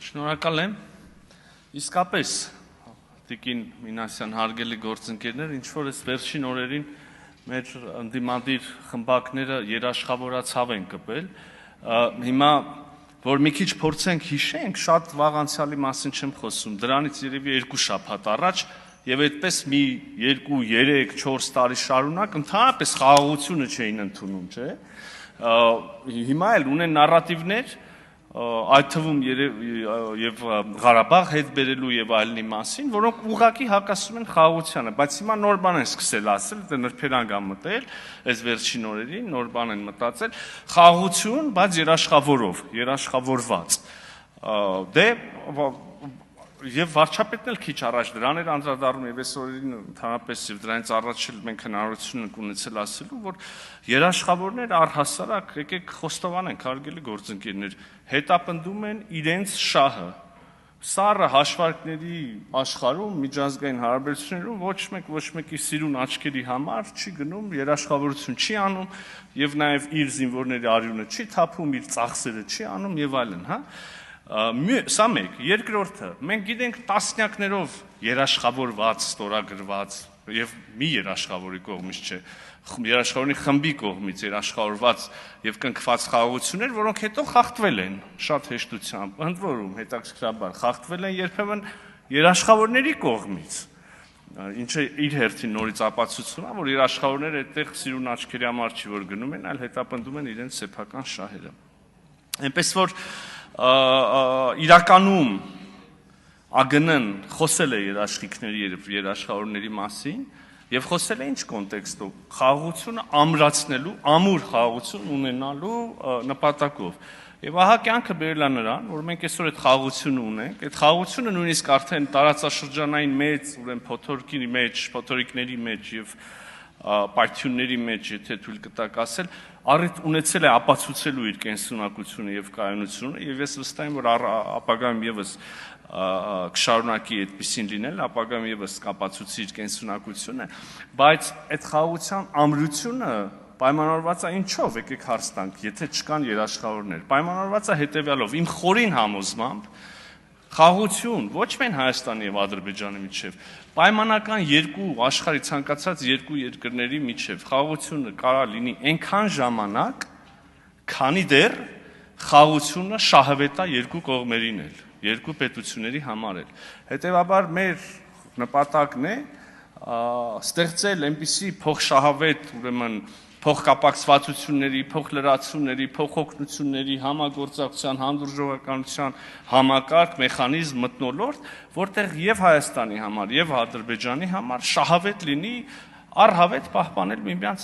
Շնորհակալ եմ։ Իսկապես Տիկին Մինասյան հարգելի գործընկերներ, ինչ որ այս վերջին օրերին մեր ընդդիմադիր խմբակները երաշխավորացավ են կպել, հիմա որ մի քիչ փորձենք հիշենք, շատ վաղ անցյալի մասին չեմ խոսում, դրանից երևի 2 շաբաթ առաջ եւ այդպես մի 2, 3, 4 տարի շարունակ ընդհանրապես խաղաղությունը չէին ընդունում, չէ՞։ Հիմա էլ ունեն նարատիվներ, այդ թվում եւ Ղարաբաղ հետ բերելու եւ այլնի մասին, որոնք ուղղակի հակասում են խաղաղությանը, բայց հիմա նոր բան են սկսել ասել, դա նրբերանգ ա մտել, այս վերջին օրերին նոր բան են մտածել, խաղաղություն, բայց երաշխավորված։ Դե եւ վարչապետն էլ քիչ առաջ դրան էր անդրադառնում եւ այս օրերին ընդհանրապես եւ դրանից առաջ էլ մենք հնարավորություն ենք ունեցել ասելու, որ երաշխավորներ առհասարակ եկեք խոստովանենք, հարգելի գործընկերներ, հետապնդում են իրենց շահը։ Սառը հաշվարկների աշխարհում, միջազգային հարաբերություններում ոչ մեկի սիրուն աչքերի համար չի գնում, երաշխավորություն չի անում եւ նաեւ իր զինվորների արյունը չի թափում, իր ծախսերը չի անում եւ այլն, հա։ Սա մեկ, երկրորդը, մենք գիտենք տասնյակներով երաշխավորված, ստորագրված եւ մի երաշխավորի կողմից չէ, երաշխավորի խմբի կողմից երաշխավորված եւ կնքված խաղաղություններ, որոնք հետո խախտվել են շատ հեշտությամբ, ընդ որում հետաքրքրաբար խախտվել են երբեմն երաշխավորների կողմից, ինչը իր հերթին նորից ապացուցում է, որ երաշխավորները այդտեղ սիրուն աչքերի համար չի որ գնում են, այլ հետապնդում են իրենց սեփական շահերը։ Այնպես որ իրականում ԱԳՆ-ն խոսել է երաշխիքների եւ երաշխավորների մասին եւ խոսել է ինչ կոնտեքստով, խաղաղությունը ամրացնելու, ամուր խաղաղություն ունենալու նպատակով։ Եվ ահա կյանքը բերել է նրան, որ մենք այսօր այդ խաղաղությունը ունենք, այդ խաղաղությունը նույնիսկ արդեն տարածաշրջանային մեծ, ուրեմն փոթորիկների մեջ եւ պայթյունների մեջ, եթե թույլ կտակ ասել, առիթ ունեցել է ապացուցելու իր կենսունակությունը եւ կայունությունը եւ ես վստահ եմ, որ ապագայում եւս կշարունակի այդպեսին լինել, ապագայում եւս կապացուցի իր կենսունակությունը, բայց այդ խաղաղության ամրությունը պայմանավորված է ինչով, եկեք հարց տանք, եթե չկան երաշխավորներ, պայմանավորված է հետեւյալով, իմ խորին համոզմամբ խաղաղություն ոչ միայն Հայաստանի եւ Ադրբեջանի միջեւ, պայմանական աշխարհի ցանկացած երկու երկրների միջեւ խաղաղությունը կարա լինի այնքան ժամանակ, քանի դեռ խաղաղությունը շահավետ է երկու կողմերին էլ, երկու պետությունների համար էլ։ Հետևաբար մեր նպատակն է ստեղծել այնպիսի փոխշահավետ, ուրեմն փոխկապակցվածությունների, փոխլրացումների, փոխօգնությունների, համագործակցության, հանդուրժողականության համակարգ, մեխանիզմ մթնոլորտ, որտեղ եւ Հայաստանի համար, եւ Ադրբեջանի համար շահավետ լինի առհավետ պահպանել միմյանց